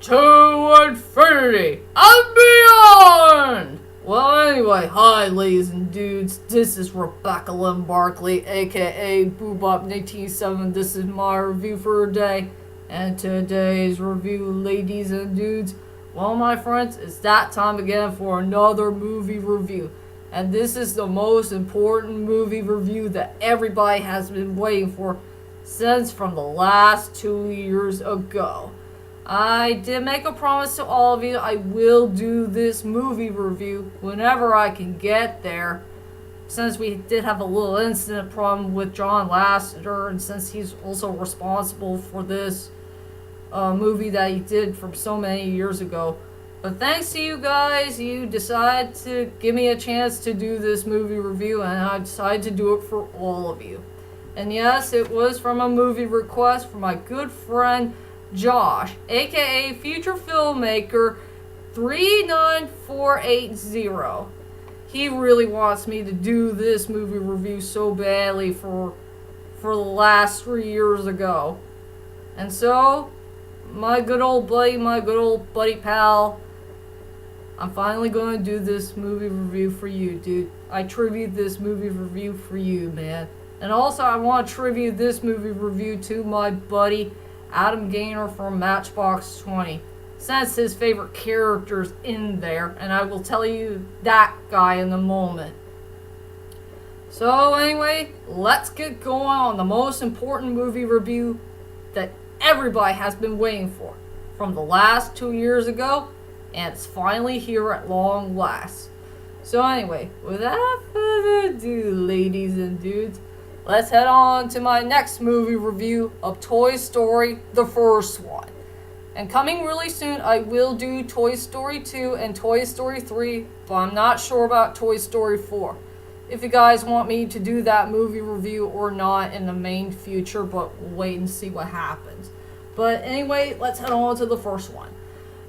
to infinity and beyond! Well, anyway, hi ladies and dudes, this is Rebecca Lynn Barkley, a.k.a. Boobop187. This is my review for today, and today's review, ladies and dudes, well, my friends, it's that time again for another movie review. And this is the most important movie review that everybody has been waiting for since from the last 2 years ago. I did make a promise to all of you I will do this movie review whenever I can get there. Since we did have a little incident problem with John Lasseter, and since he's also responsible for this movie that he did from so many years ago. But thanks to you guys, you decided to give me a chance to do this movie review, and I decided to do it for all of you. And yes, it was from a movie request from my good friend Josh, A.K.A. futurefilmmaker 39480. He really wants me to do this movie review so badly for the last 3 years ago. And so, my good old buddy pal, I'm finally going to do this movie review for you, dude. I tribute this movie review for you, man. And also, I want to tribute this movie review to my buddy Adam Gaynor from Matchbox 20, since his favorite character's in there, and I will tell you that guy in a moment. So anyway, let's get going on the most important movie review that everybody has been waiting for from the last 2 years ago, and it's finally here at long last. So anyway, without further ado, ladies and dudes, let's head on to my next movie review of Toy Story, the first one. And coming really soon, I will do Toy Story 2 and Toy Story 3, but I'm not sure about Toy Story 4. If you guys want me to do that movie review or not in the main future, but we'll wait and see what happens. But anyway, let's head on to the first one.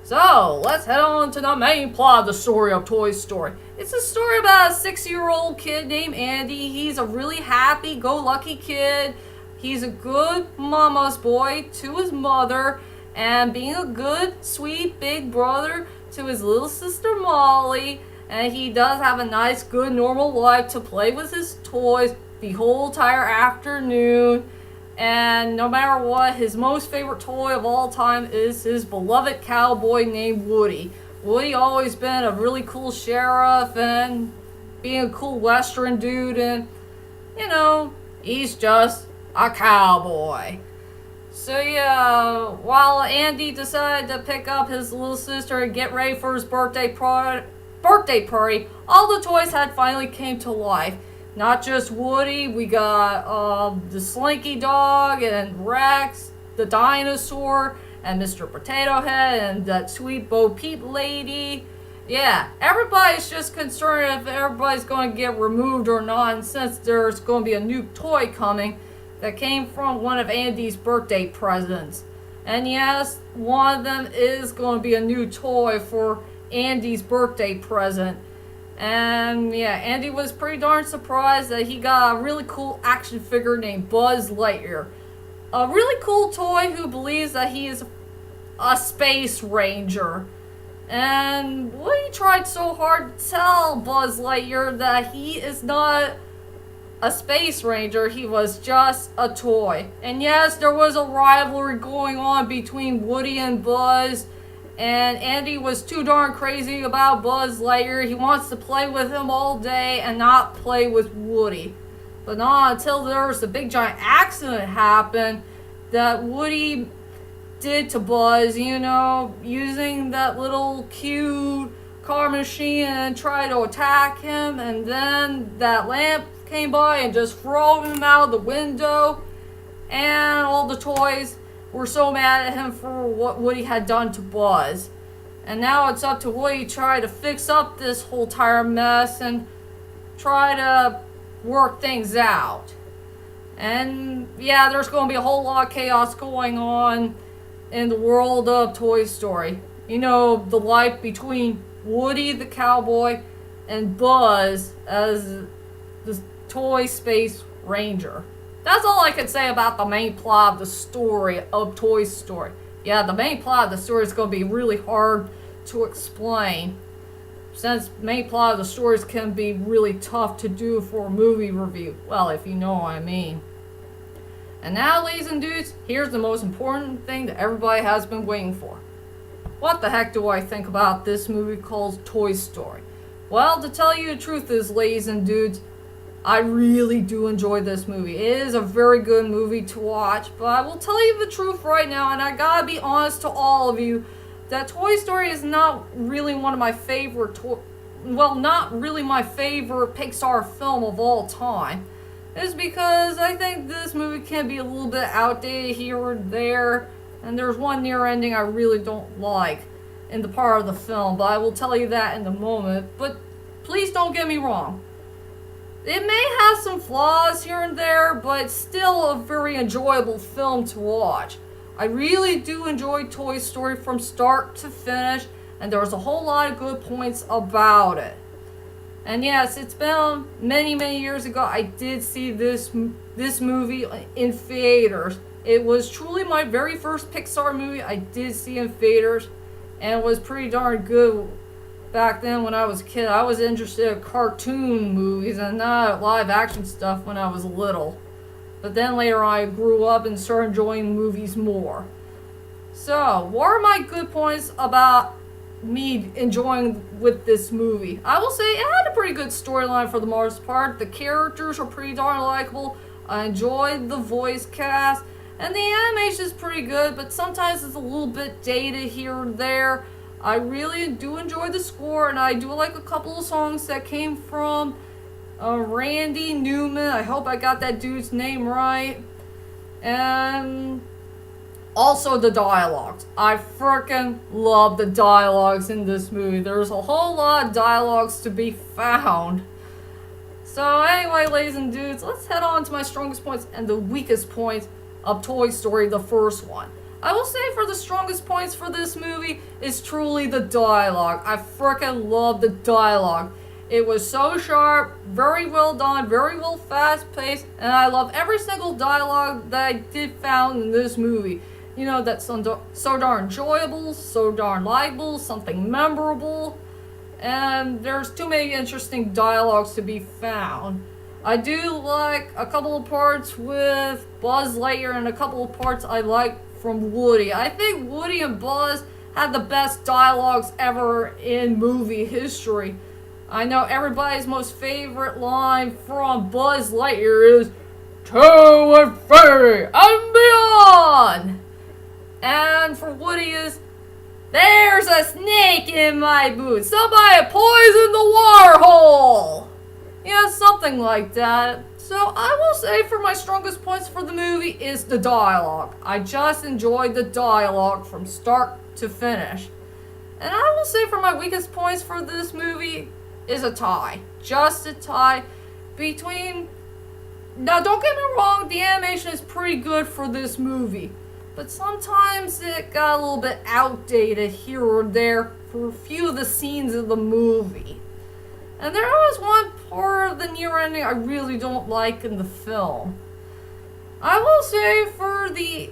So, let's head on to the main plot of the story of Toy Story. It's a story about a 6-year-old kid named Andy. He's a really happy-go-lucky kid. He's a good mama's boy to his mother, and being a good, sweet, big brother to his little sister Molly. And he does have a nice, good, normal life to play with his toys the whole entire afternoon. And no matter what, his most favorite toy of all time is his beloved cowboy named Woody. Woody always been a really cool sheriff and being a cool western dude, and you know, he's just a cowboy. So yeah, while Andy decided to pick up his little sister and get ready for his birthday party, all the toys had finally came to life. Not just Woody, we got the Slinky Dog and Rex, the dinosaur, and Mr. Potato Head, and that sweet Bo Peep lady. Yeah, everybody's just concerned if everybody's going to get removed or not, and since there's going to be a new toy coming that came from one of Andy's birthday presents. And yes, one of them is going to be a new toy for Andy's birthday present. And yeah, Andy was pretty darn surprised that he got a really cool action figure named Buzz Lightyear. A really cool toy who believes that he is a space ranger. And Woody tried so hard to tell Buzz Lightyear that he is not a space ranger, he was just a toy. And yes, there was a rivalry going on between Woody and Buzz. And Andy was too darn crazy about Buzz Lightyear. He wants to play with him all day and not play with Woody. But not until there was a big giant accident happen that Woody did to Buzz, you know, using that little cute car machine and tried to attack him. And then that lamp came by and just threw him out the window. And all the toys were so mad at him for what Woody had done to Buzz. And now it's up to Woody to try to fix up this whole entire mess and try to work things out. And yeah, there's going to be a whole lot of chaos going on in the world of Toy Story. You know, the life between Woody the cowboy and Buzz as the toy space ranger. That's all I can say about the main plot of the story of Toy Story. Yeah, the main plot of the story is going to be really hard to explain, since main plot of the stories can be really tough to do for a movie review. Well, if you know what I mean. And now, ladies and dudes, here's the most important thing that everybody has been waiting for. What the heck do I think about this movie called Toy Story? Well, to tell you the truth is, ladies and dudes, I really do enjoy this movie. It is a very good movie to watch, but I will tell you the truth right now, and I gotta be honest to all of you, that Toy Story is not really one of my favorite, not really my favorite Pixar film of all time. It's because I think this movie can be a little bit outdated here or there, and there's one near ending I really don't like in the part of the film, but I will tell you that in a moment. But please don't get me wrong. It may have some flaws here and there, but it's still a very enjoyable film to watch. I really do enjoy Toy Story from start to finish, and there's a whole lot of good points about it. And yes, it's been many, many years ago I did see this movie in theaters. It was truly my very first Pixar movie I did see in theaters, and it was pretty darn good. Back then when I was a kid, I was interested in cartoon movies and not live action stuff when I was little. But then later on, I grew up and started enjoying movies more. So, what are my good points about me enjoying with this movie? I will say it had a pretty good storyline for the most part. The characters are pretty darn likable. I enjoyed the voice cast. And the animation is pretty good, but sometimes it's a little bit dated here and there. I really do enjoy the score, and I do like a couple of songs that came from Randy Newman. I hope I got that dude's name right. And also the dialogues. I freaking love the dialogues in this movie. There's a whole lot of dialogues to be found. So anyway, ladies and dudes, let's head on to my strongest points and the weakest points of Toy Story, the first one. I will say for the strongest points for this movie is truly the dialogue. I freaking love the dialogue. It was so sharp, very well done, very well fast-paced, and I love every single dialogue that I did found in this movie. You know, that's so darn enjoyable, so darn likable, something memorable, and there's too many interesting dialogues to be found. I do like a couple of parts with Buzz Lightyear and a couple of parts I like from Woody. I think Woody and Buzz had the best dialogues ever in movie history. I know everybody's most favorite line from Buzz Lightyear is "To infinity and beyond!" And for Woody is "There's a snake in my boot. Somebody poisoned the water hole." Yeah, something like that. So I will say for my strongest points for the movie is the dialogue. I just enjoyed the dialogue from start to finish. And I will say for my weakest points for this movie is a tie. Just a tie between... Now don't get me wrong, the animation is pretty good for this movie. But sometimes it got a little bit outdated here or there for a few of the scenes of the movie. And there was one part of the near ending I really don't like in the film. I will say for the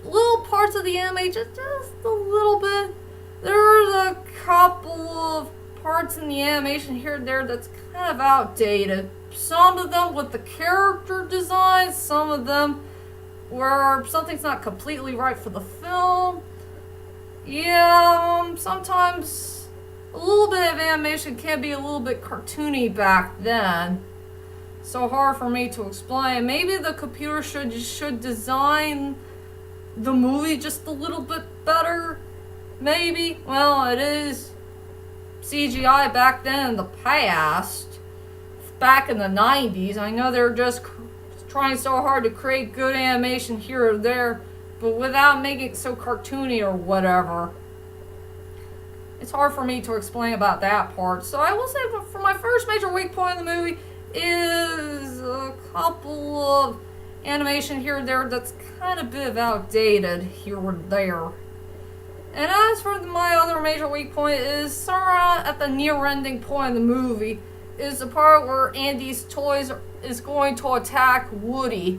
little parts of the animation, just a little bit, there's a couple of parts in the animation here and there that's kind of outdated. Some of them with the character design, some of them where something's not completely right for the film. Yeah, sometimes a little bit of animation can be a little bit cartoony back then. So hard for me to explain. Maybe the computer should design the movie just a little bit better. Maybe. Well, it is CGI back then in the past. Back in the 90s. I know they're just trying so hard to create good animation here or there, but without making it so cartoony or whatever. It's hard for me to explain about that part. So I will say for my first major weak point in the movie is a couple of animation here and there that's kind of a bit outdated here or there. And as for my other major weak point is somewhere at the near ending point in the movie is the part where Andy's toys is going to attack Woody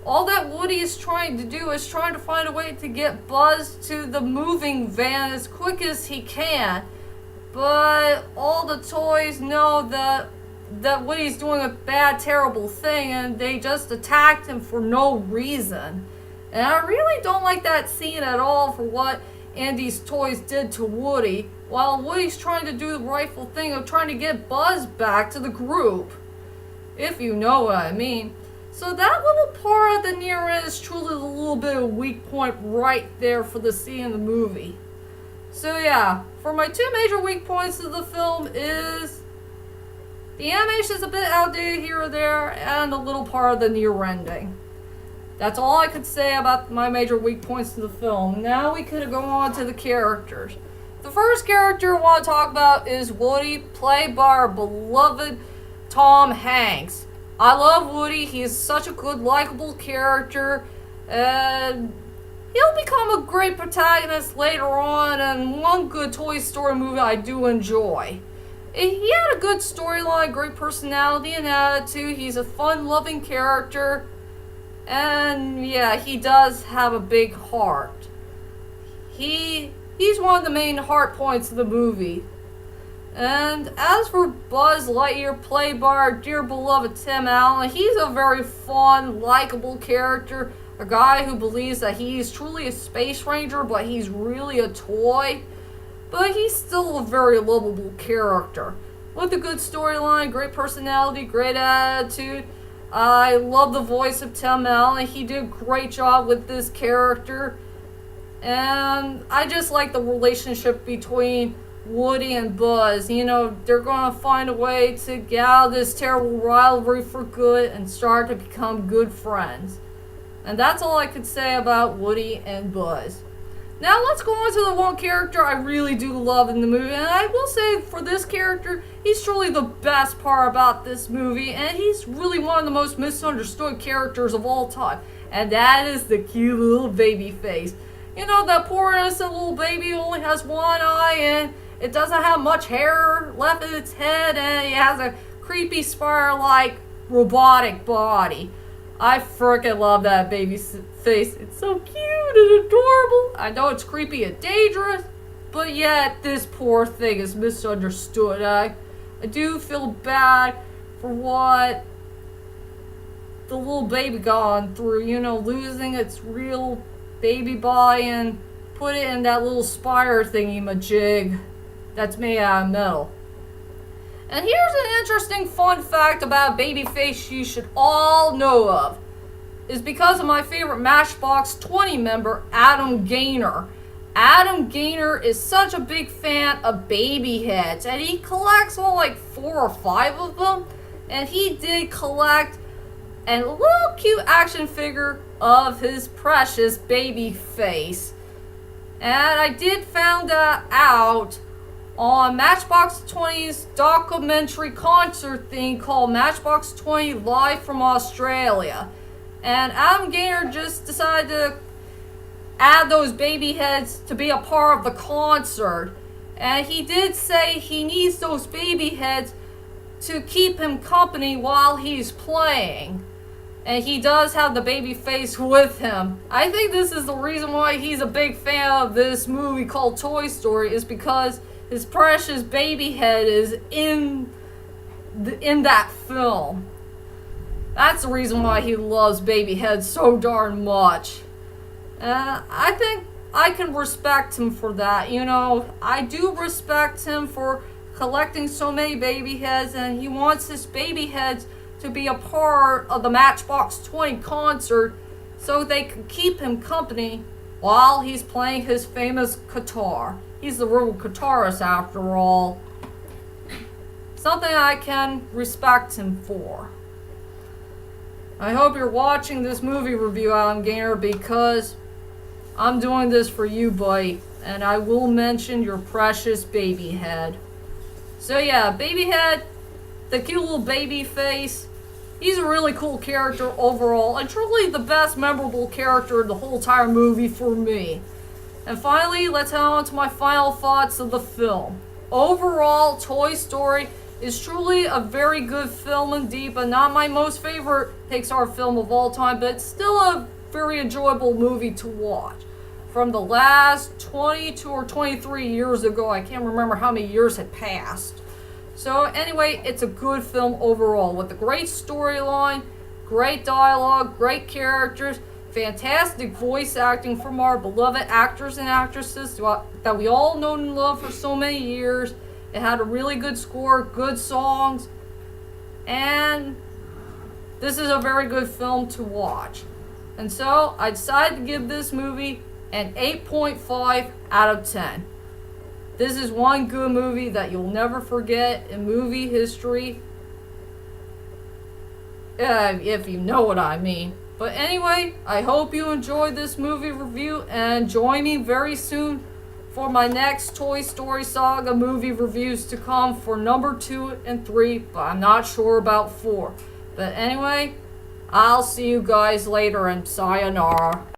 all that Woody is trying to do is trying to find a way to get Buzz to the moving van as quick as he can. But all the toys know that Woody's doing a bad, terrible thing, and they just attacked him for no reason. And I really don't like that scene at all for what Andy's toys did to Woody, while Woody's trying to do the rightful thing of trying to get Buzz back to the group. If you know what I mean. So that little part at the near end is truly a little bit of a weak point right there for the scene in the movie. So yeah, for my two major weak points of the film is the animation is a bit outdated here or there, and a little part of the near ending. That's all I could say about my major weak points to the film. Now we could go on to the characters. The first character I want to talk about is Woody, played by our beloved Tom Hanks. I love Woody. He is such a good, likable character, and he'll become a great protagonist later on, and one good Toy Story movie I do enjoy. He had a good storyline, great personality and attitude. He's a fun-loving character. And yeah, he does have a big heart. He's one of the main heart points of the movie. And as for Buzz Lightyear, played by our dear beloved Tim Allen, he's a very fun, likable character. A guy who believes that he's truly a space ranger, but he's really a toy. But he's still a very lovable character. With a good storyline, great personality, great attitude. I love the voice of Tim Allen. He did a great job with this character. And I just like the relationship between Woody and Buzz. You know, they're going to find a way to get out of this terrible rivalry for good and start to become good friends. And that's all I could say about Woody and Buzz. Now let's go on to the one character I really do love in the movie, and I will say for this character, he's truly the best part about this movie, and he's really one of the most misunderstood characters of all time, and that is the cute little baby face. You know, that poor innocent little baby only has one eye, and it doesn't have much hair left in its head, and it has a creepy spider-like robotic body. I frickin' love that baby's face. It's so cute and adorable. I know it's creepy and dangerous, but yet this poor thing is misunderstood. I do feel bad for what the little baby gone through. You know, losing its real baby body and put it in that little spider thingy-majig that's made out of metal. And here's an interesting fun fact about Babyface you should all know of. Is because of my favorite Matchbox 20 member, Adam Gaynor. Adam Gaynor is such a big fan of baby heads, and he collects like 4 or 5 of them. And he did collect a little cute action figure of his precious baby face. And I did find that out on Matchbox 20's documentary concert thing called Matchbox 20 Live from Australia. And Adam Gaynor just decided to add those baby heads to be a part of the concert. And he did say he needs those baby heads to keep him company while he's playing. And he does have the baby face with him. I think this is the reason why he's a big fan of this movie called Toy Story, is because his precious baby head is in that film. That's the reason why he loves baby heads so darn much. I think I can respect him for that. You know, I do respect him for collecting so many baby heads, and he wants his baby heads to be a part of the Matchbox 20 concert so they can keep him company while he's playing his famous guitar. He's the real guitarist after all. Something I can respect him for. I hope you're watching this movie review, Adam Gaynor, because I'm doing this for you, buddy. And I will mention your precious baby head. So yeah, baby head, the cute little baby face. He's a really cool character overall, and truly the best memorable character in the whole entire movie for me. And finally, let's head on to my final thoughts of the film. Overall, Toy Story is truly a very good film indeed, but not my most favorite Pixar film of all time, but it's still a very enjoyable movie to watch. From the last 22 or 23 years ago, I can't remember how many years had passed. So anyway, it's a good film overall with a great storyline, great dialogue, great characters, fantastic voice acting from our beloved actors and actresses that we all know and love for so many years. It had a really good score, good songs, and this is a very good film to watch. And so I decided to give this movie an 8.5 out of 10. This is one good movie that you'll never forget in movie history, if you know what I mean. But anyway, I hope you enjoyed this movie review, and join me very soon for my next Toy Story Saga movie reviews to come for number 2 and 3, but I'm not sure about 4. But anyway, I'll see you guys later, and sayonara.